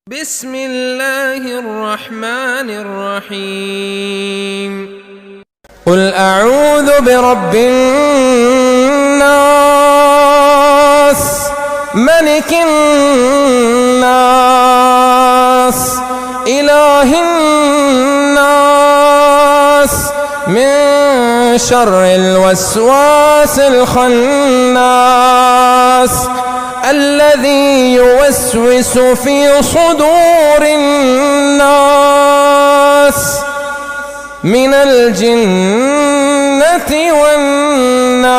بسم الله الرحمن الرحيم قل أعوذ برب الناس ملك الناس إله الناس من شر الوسواس الخناس الذي يوسوس في صدور الناس من الجنة والناس.